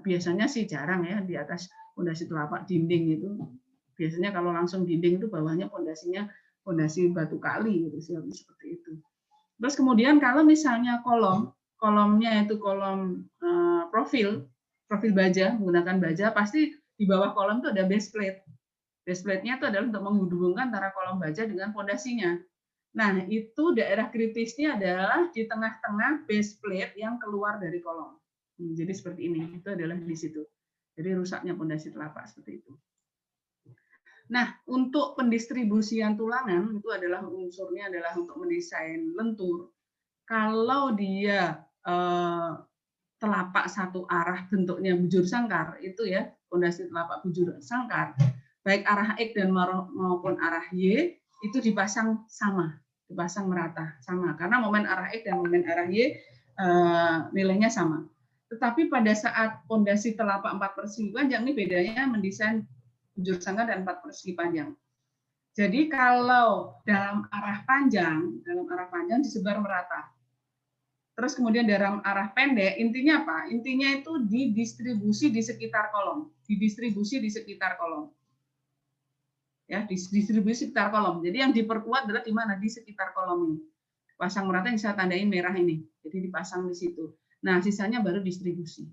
Biasanya sih jarang ya di atas pondasi telapak dinding itu. Biasanya kalau langsung dinding itu bawahnya pondasinya pondasi batu kali gitu, seperti itu. Terus kemudian kalau misalnya kolomnya itu kolom profil baja, menggunakan baja, pasti di bawah kolom itu ada base plate. Base plate-nya itu adalah untuk menghubungkan antara kolom baja dengan pondasinya. Nah, itu daerah kritisnya adalah di tengah-tengah base plate yang keluar dari kolom. Jadi seperti ini, itu adalah di situ. Jadi rusaknya pondasi telapak seperti itu. Nah, untuk pendistribusian tulangan itu adalah unsurnya adalah untuk mendesain lentur. Kalau dia telapak satu arah bentuknya bujur sangkar, itu ya pondasi telapak bujur sangkar, baik arah X dan maupun arah Y itu dipasang sama, dipasang merata sama, karena momen arah X dan momen arah Y nilainya sama. Tetapi pada saat pondasi telapak 4 persegi panjang ini bedanya mendesain bujur sangkar dan 4 persegi panjang. Jadi kalau dalam arah panjang disebar merata. Terus kemudian dalam arah pendek, intinya apa? Intinya itu didistribusi di sekitar kolom, didistribusi di sekitar kolom. Ya, distribusi sekitar kolom. Jadi yang diperkuat adalah di mana? Di sekitar kolom ini. Pasang merata yang saya tandain merah ini. Jadi dipasang di situ. Nah, sisanya baru distribusi.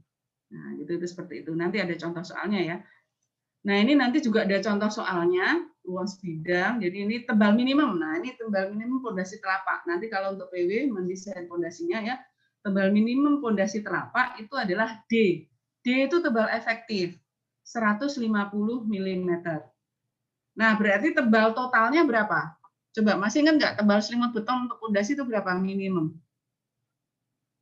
Nah, itu seperti itu. Nanti ada contoh soalnya ya. Nah, ini nanti juga ada contoh soalnya, luas bidang. Jadi ini tebal minimum. Nah, ini tebal minimum pondasi telapak. Nanti kalau untuk PW mendesain pondasinya ya, tebal minimum pondasi telapak itu adalah D. D itu tebal efektif 150 mm. Nah, berarti tebal totalnya berapa? Coba masih ingat nggak tebal selimut beton untuk pondasi itu berapa minimum?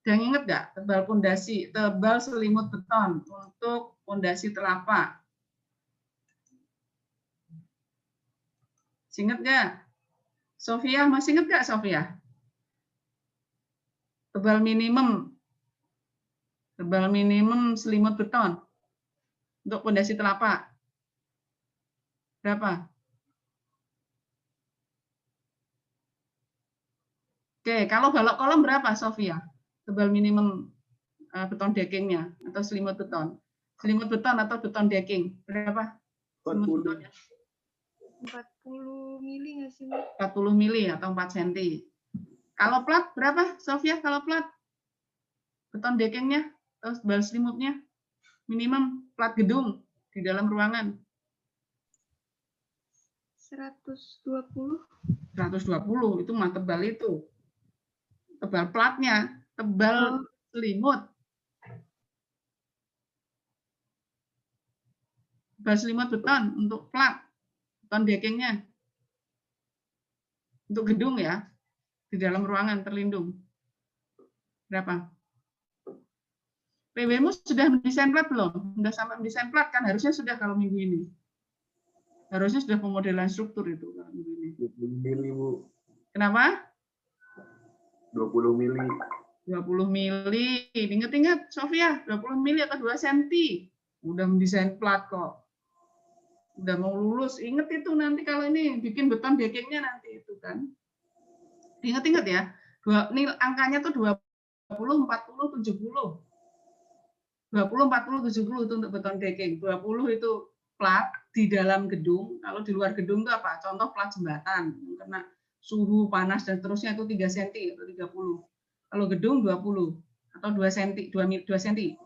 Dan ingat nggak tebal pondasi, tebal selimut beton untuk pondasi telapak? Ingat nggak? Sofia, masih ingat nggak Sofia? Tebal minimum selimut beton untuk pondasi telapak. Berapa? Oke, kalau balok kolom berapa Sofia? Tebal minimum beton deckingnya atau selimut beton? Selimut beton atau beton decking? Berapa? 40 mili nggak sih? 40 mili atau 4 cm. Kalau plat berapa, Sofia? Kalau plat beton deckingnya atau tebal selimutnya minimum plat gedung di dalam ruangan 120. 120 itu mah tebal itu. Tebal platnya, tebal selimut. Tebal selimut beton untuk plat. Beton deckingnya. Untuk gedung ya. Di dalam ruangan terlindung. Berapa? PW-mu sudah mendesain plat belum? Sudah sampai mendesain plat kan? Harusnya sudah kalau minggu ini. Harusnya sudah pemodelan struktur itu kalau minggu ini. 20 mili, Bu. Kenapa? 20 mili. 20 mili. Ingat-ingat, Sofia, 20 mili atau 2 cm. Udah mendesain plat kok. Udah mau lulus, inget itu nanti kalau ini bikin beton deckingnya nanti itu kan. Ingat-ingat ya, ini angkanya tuh 20, 40, 70. 20, 40, 70 itu untuk beton decking. 20 itu plat di dalam gedung. Kalau di luar gedung itu apa? Contoh plat jembatan. Karena suhu panas dan seterusnya itu 3 cm atau 30. Kalau gedung 20 atau 2 cm, 2 cm.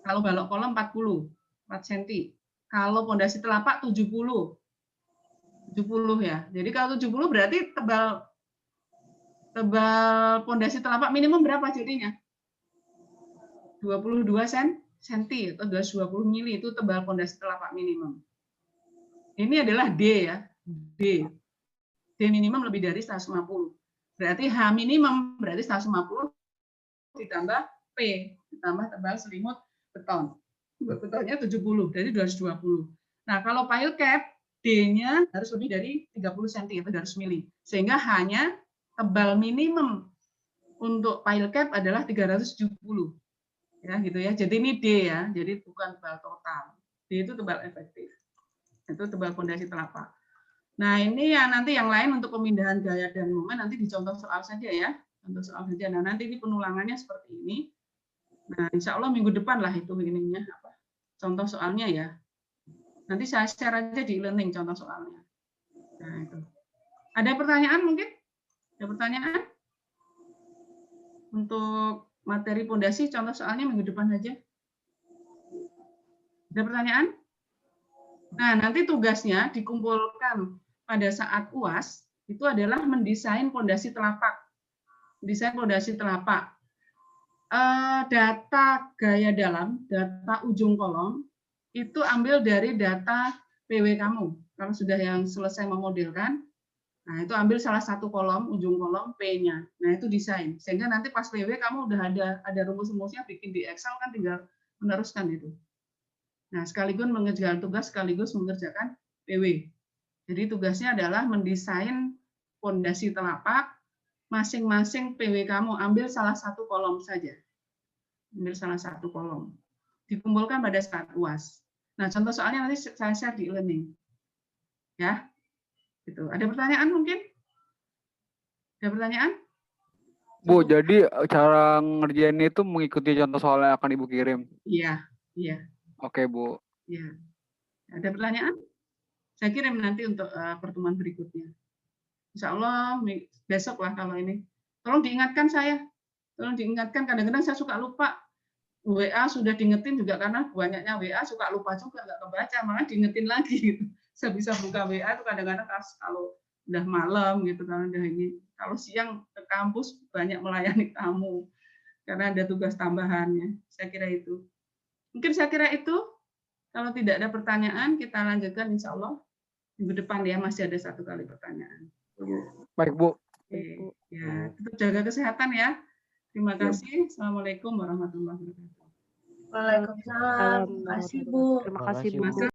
Kalau balok kolom 40, 4 cm. Kalau pondasi telapak 70. 70 ya. Jadi kalau 70 berarti tebal pondasi telapak minimum berapa jadinya? 22 cm atau 220 mili itu tebal pondasi telapak minimum. Ini adalah D ya. D. D minimum lebih dari 150. Berarti H minimum berarti 150 ditambah P ditambah tebal selimut beton. Betonnya 70, jadi 220. Nah, kalau pile cap D-nya harus lebih dari 30 cm atau 200 mili. Sehingga hanya tebal minimum untuk pile cap adalah 370. Ya, gitu ya. Jadi ini D ya, jadi bukan tebal total. D itu tebal efektif. Itu tebal pondasi telapak. Nah, ini ya nanti yang lain untuk pemindahan gaya dan momen nanti dicontoh soal saja ya. Contoh soal saja. Nah, nanti ini penulangannya seperti ini. Nah, insya Allah minggu depan lah itu ininya apa? Contoh soalnya ya. Nanti saya share aja di e-learning contoh soalnya. Nah, itu. Ada pertanyaan mungkin? Ada pertanyaan? Untuk materi pondasi contoh soalnya minggu depan saja. Ada pertanyaan? Nah, nanti tugasnya dikumpulkan pada saat UAS itu adalah mendesain pondasi telapak. Desain pondasi telapak. Data gaya dalam, data ujung kolom itu ambil dari data PW kamu. Kalau sudah yang selesai memodelkan, nah itu ambil salah satu kolom, ujung kolom P-nya. Nah itu desain. Sehingga nanti pas PW kamu udah ada rumus-rumusnya, bikin di Excel kan tinggal meneruskan itu. Nah sekaligus mengerjakan tugas, sekaligus mengerjakan PW. Jadi tugasnya adalah mendesain pondasi telapak, masing-masing PW kamu ambil salah satu kolom saja. Ambil salah satu kolom. Dikumpulkan pada saat UAS. Nah, contoh soalnya nanti saya share di e-learning. Ya. Gitu. Ada pertanyaan mungkin? Ada pertanyaan? Bu, jadi cara ngerjain itu mengikuti contoh soal yang akan Ibu kirim? Iya, iya. Oke, Bu. Iya. Ada pertanyaan? Saya kirim nanti untuk pertemuan berikutnya. Insya Allah besok lah kalau ini. Tolong diingatkan saya. Tolong diingatkan, kadang-kadang saya suka lupa. WA sudah diingetin juga karena banyaknya WA suka lupa juga, nggak kebaca, malah diingetin lagi. Gitu. Saya bisa buka WA itu kadang-kadang kalau udah malam gitu, kalau udah ini. Kalau siang ke kampus banyak melayani tamu karena ada tugas tambahannya. Saya kira itu. Mungkin saya kira itu. Kalau tidak ada pertanyaan, kita lanjutkan insya Allah minggu depan ya, masih ada satu kali pertanyaan. Baik, Bu. Oke. Ya, tetap jaga kesehatan ya. Terima kasih. Assalamualaikum warahmatullahi wabarakatuh. Waalaikumsalam. Terima kasih, Bu. Terima kasih, Bu.